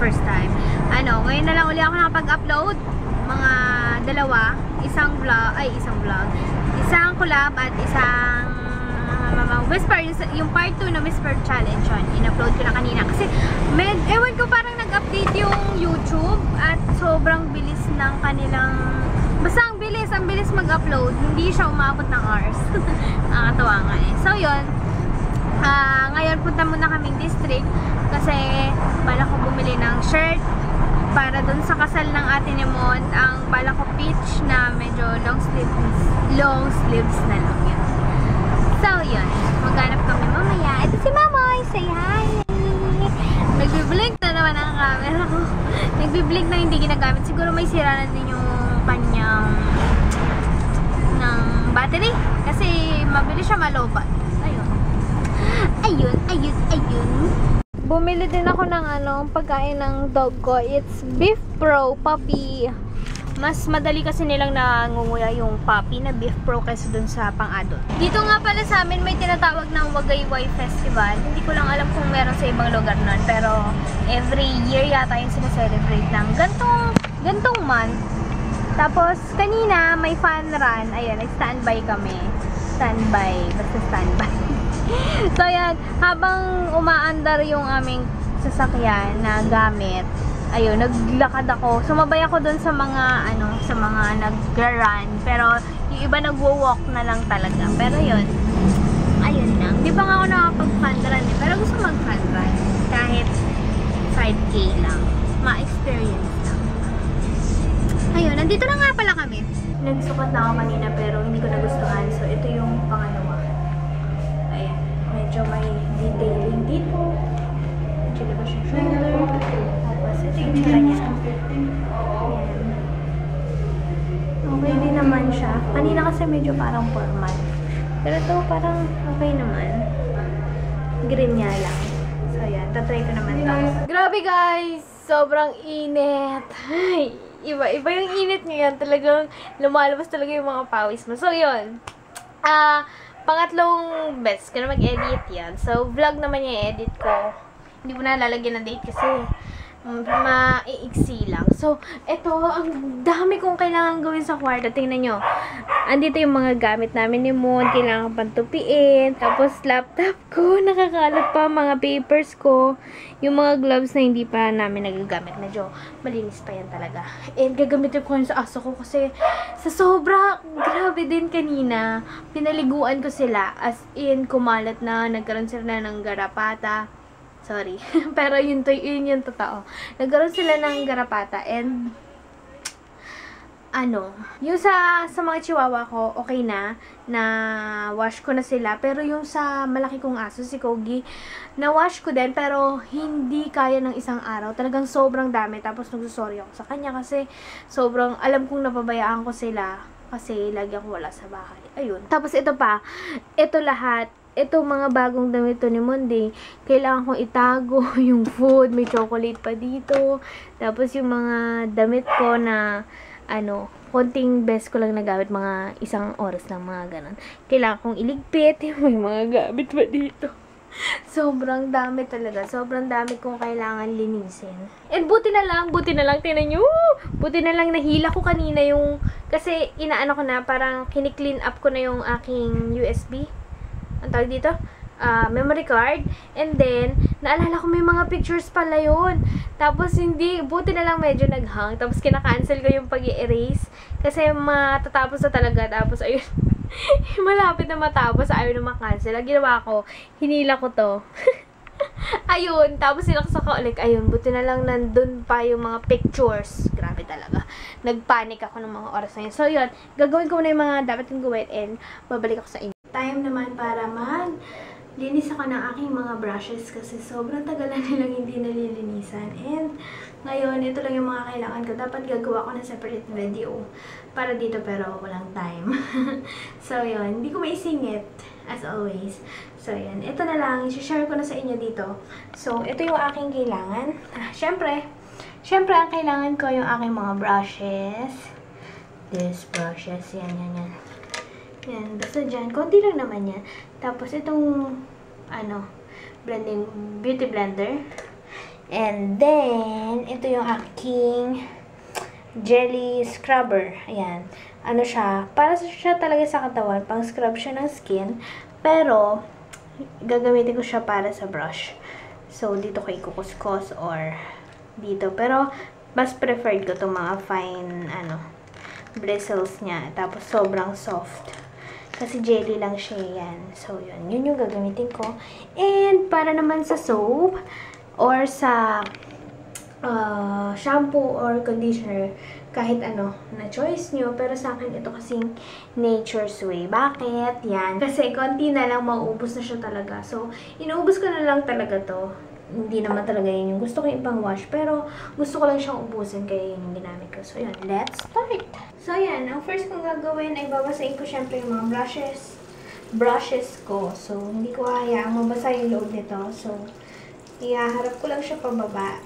first time. Ngayon na lang uli ako nakapag-upload. Mga dalawa. Isang collab at isang Whisper, yung part 2 na Whisper Challenge yun. In-upload ko na kanina. Kasi, ewan ko parang nag-update yung YouTube at sobrang bilis ng kanilang basta ang bilis mag-upload. Hindi siya umabot ng hours. Nakakatawa nga eh. So, yun. Ngayon, punta muna kaming district kasi bala ko bumili ng shirt para dun sa kasal ng ate ni Mon. Ang bala ko peach na medyo long sleeves na lang yun. So, yun. Maghanap kami mamaya. Ito si Mamoy. Say hi! Nagbiblink na naman ang camera ko. Nagbiblink na hindi ginagamit. Siguro may sira na din yung kanyang ng battery. Kasi mabilis siya malobat. Ayun. Bumili din ako ng pagkain ng dog ko. It's Beef Pro Puppy. Mas madali kasi nilang nangunguya yung puppy na Beef Pro kaysa dun sa pang-adult. Dito nga pala sa amin may tinatawag ng Wagayway Festival. Hindi ko lang alam kung meron sa ibang lugar nun. Pero every year yata yung sineselebrate ng gantong month. Tapos kanina may fun run. Ayan, nag-standby kami. Basta standby. So yan, habang umaandar yung aming sasakyan na gamit, ayun, naglakad ako. Sumabay ako dun sa mga nag-run. Pero yung iba nagwo-walk na lang talaga. Pero yun, ayun lang. Di ba nga ako nakapag-fun run eh. Pero gusto mag-fun run. Kahit 5K lang. Ma-experience lang. Ayun, nandito na nga pala kami. Nagsukat na ako kanina pero hindi ko nagustuhan. So, ito yung pangalawa. Ayan, medyo may detailing dito. Medyo diba siya shoulder. Tapos, ito yung tsura niya. Ayan. Okay din naman siya. Kanina kasi medyo parang formal. Pero ito parang okay naman. Green niya lang. So, ayan. Tatry ko naman ito. Grabe guys! Sobrang init. Ay! Iba yung init ngayon. Talagang lumalabas talaga yung mga pawis mo. So, yun. Pangatlong best ko na mag-edit yan. So, vlog naman yung edit ko. Hindi mo na lalagyan ng date kasi maiiksi lang. So, eto, ang dami kong kailangan gawin sa kwarto. Tingnan nyo. Andito yung mga gamit namin ni Moon. Kailangan pantupiin. Tapos, laptop ko. Nakakalat pa mga papers ko. Yung mga gloves na hindi pa namin nagagamit. Medyo malinis pa yan talaga. And gagamitin ko yun sa aso ko kasi sa sobra, grabe din kanina. Pinaliguan ko sila. As in, kumalat na. Nagkaroon sila na ng garapata. Sorry. Pero yun yung totoo. Nagkaroon sila ng garapata and yung sa mga chihuahua ko, okay na wash ko na sila. Pero yung sa malaki kong aso, si Kogi, na-wash ko din, pero hindi kaya ng isang araw. Talagang sobrang dami. Tapos nagsusorry ako sa kanya kasi sobrang, alam kong napabayaan ko sila kasi lagi ako wala sa bahay. Ayun. Tapos ito pa, ito lahat, ito mga bagong damit to ni Monday, kailangan kong itago yung food, may chocolate pa dito. Tapos yung mga damit ko na konting best ko lang nagamit, mga 1 oras lang, mga ganun. Kailangan kong iligpit, may mga gamit pa dito. Sobrang dami talaga. Sobrang dami kong kailangan linisin. And buti na lang, tingnan nyo, buti na lang nahila ko kanina yung, kasi inaano ko na, parang kini-clean up ko na yung aking USB. Ang tawag dito? Memory card. And then, naalala ko may mga pictures pala yun. Tapos, buti na lang medyo naghang. Tapos, kinakancel ko yung pag-i-erase. Kasi, matatapos na talaga. Tapos, ayun, malapit na matapos. Ayaw na makancel. Ang ginawa ko, hinila ko to. Ayun, tapos sinaksa ko ulit. Ayun, buti na lang nandun pa yung mga pictures. Grabe talaga. Nagpanic ako ng mga oras na yun. So, yun, gagawin ko na yung mga dapat kong gawin and babalik ako sa inyo. Time naman para linis ako ng aking mga brushes kasi sobrang tagal na nilang hindi nalilinisan. And ngayon, ito lang yung mga kailangan ko. Dapat gagawa ko ng separate video para dito pero walang time. So, yun. Hindi ko maisingit as always. So, yun. Ito na lang. I-share ko na sa inyo dito. So, ito yung aking kailangan. Syempre, ang kailangan ko yung aking mga brushes. These brushes. Yan. Yan, basta dyan. Konti lang naman yan. Tapos, itong, beauty blender. And then, ito yung aking jelly scrubber. Ayan. Ano siya? Para siya talaga sa katawan. Pang scrub siya ng skin. Pero, gagamitin ko siya para sa brush. So, dito ko ikukuskus or dito. Pero, mas preferred ko itong mga fine, bristles niya. Tapos, sobrang soft. Kasi jelly lang siya yan. So, yun. Yun yung gagamitin ko. And, para naman sa soap, or sa shampoo or conditioner, kahit ano na choice nyo. Pero sa akin, ito kasing Nature's Way. Bakit? Yan. Kasi konti na lang, mauubos na siya talaga. So, inuubos ko na lang talaga to. Hindi naman talaga yun yung gusto ko ipang wash. Pero, gusto ko lang siyang ubusin. Kaya yun yung ginamit ko. So, yan. Let's start! So, yan. Ang first kong gagawin ay babasahin ko syempre yung mga brushes ko. So, hindi ko hayaang mabasa yung loob nito. So, ihaharap ko lang siya pababa.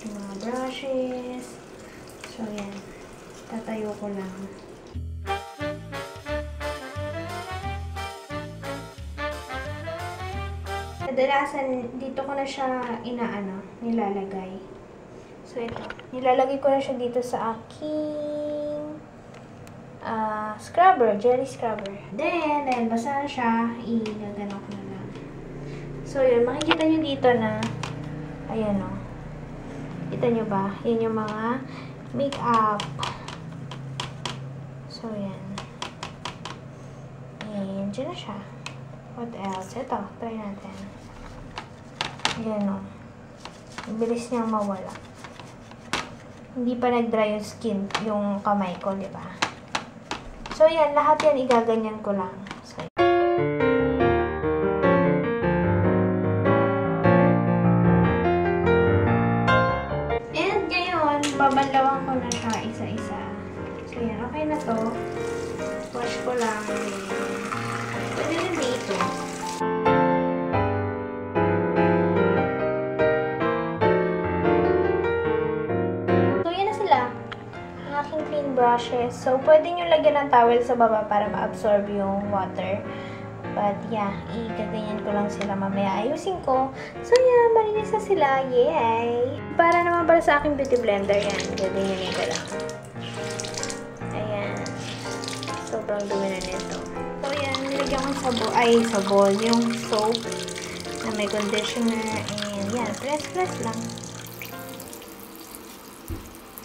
Yung mga brushes. So, yan. Tatayo ko lang. Kadalasan, dito ko na siya nilalagay. So, ito. Nilalagay ko na siya dito sa aking scrubber, jelly scrubber. Then, dahil basa na siya, igagano ko na lang. So, yun. Makikita nyo dito na, ayan o. Kita nyo ba? Yan yung mga makeup. So, yan. And, dyan na siya. What else? Ito, try natin. Ayan o. Bilis niyang mawala. Hindi pa nag-dry yung skin, yung kamay ko, di ba? So, yan. Lahat yan, igaganyan ko lang. So, babanlawan ko na siya isa-isa. So, yan. Okay na to. Wash ko lang. Pwede rin dito. So, yan na sila. Ang aking clean brushes. So, pwede nyo lagyan ng towel sa baba para ma-absorb yung water. But, yeah. Igaganyan ko lang sila mamaya. Ayusin ko. So, yeah. Malinis na sila. Yay! Para naman para sa aking beauty blender, yan. Gaganyanin ko lang. Ayan. Sobrang dumi na nito. So, yan. Nilagyan ko sa bowl. Yung soap na may conditioner. And, yan. Press lang.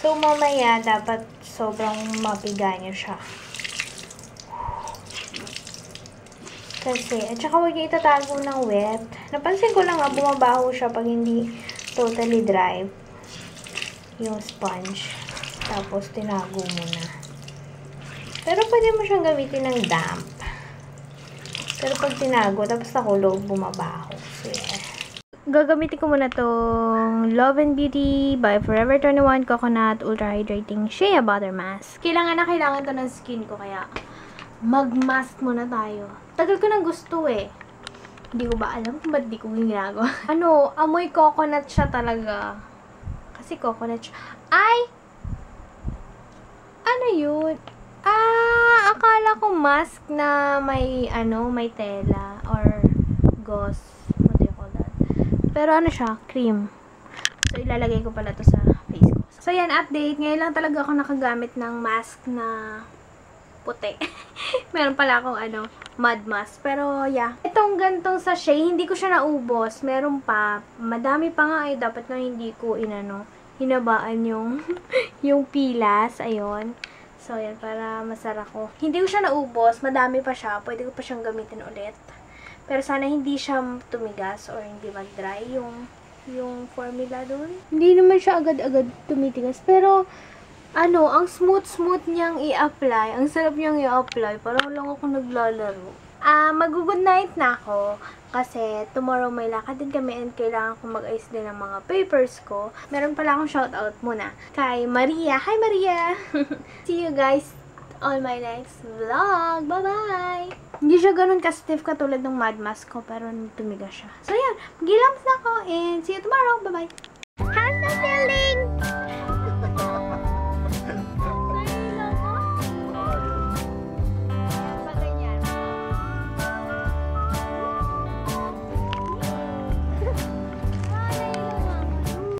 So, mamaya, dapat sobrang mapiga nyo siya. Kasi, at saka huwag niya itatago ng wet. Napansin ko lang bumabaho siya pag hindi totally dry yung sponge. Tapos, tinago mo na. Pero, pwede mo siyang gamitin ng damp. Pero, pag tinago, tapos nakulog, bumabaho. So, yeah. Gagamitin ko muna tong Love and Beauty by Forever 21 Coconut Ultra Hydrating Shea Butter Mask. Kailangan to ng skin ko, kaya mag-mask muna tayo. Tagal ko nang gusto eh. Hindi ko ba alam kung ba't di ko ginagawa. Amoy coconut siya talaga. Kasi coconut siya. Ay! Ano yun? Akala ko mask na may, may tela or gauze. What do you call that? Pero ano siya? Cream. So, ilalagay ko pala to sa face ko. So, yan, update. Ngayon lang talaga ako nakagamit ng mask na puti. Meron pala akong mud mask. Pero, yeah. Itong gantong sachet, hindi ko siya naubos. Meron pa. Madami pa nga ay dapat na hindi ko hinabaan yung yung pilas. Ayun. So, yan. Para masara ko. Hindi ko siya naubos. Madami pa siya. Pwede ko pa siyang gamitin ulit. Pero sana hindi siya tumigas or hindi mag-dry yung formula dun. Hindi naman siya agad-agad tumitigas. Pero, ang smooth niyang i-apply. Ang sarap niyang i-apply. Parang lang ako naglalaro. Mag-good night na ako. Kasi tomorrow may lakad din kami and kailangan ko mag-ayos din ng mga papers ko. Meron pala akong shoutout muna kay Maria. Hi Maria! See you guys on my next vlog. Bye-bye! Hindi siya ganun ka-stiff katulad ng mud mask ko, pero tumigas siya. So yan, mag-ilams na ako and see you tomorrow. Bye-bye! How's the feeling?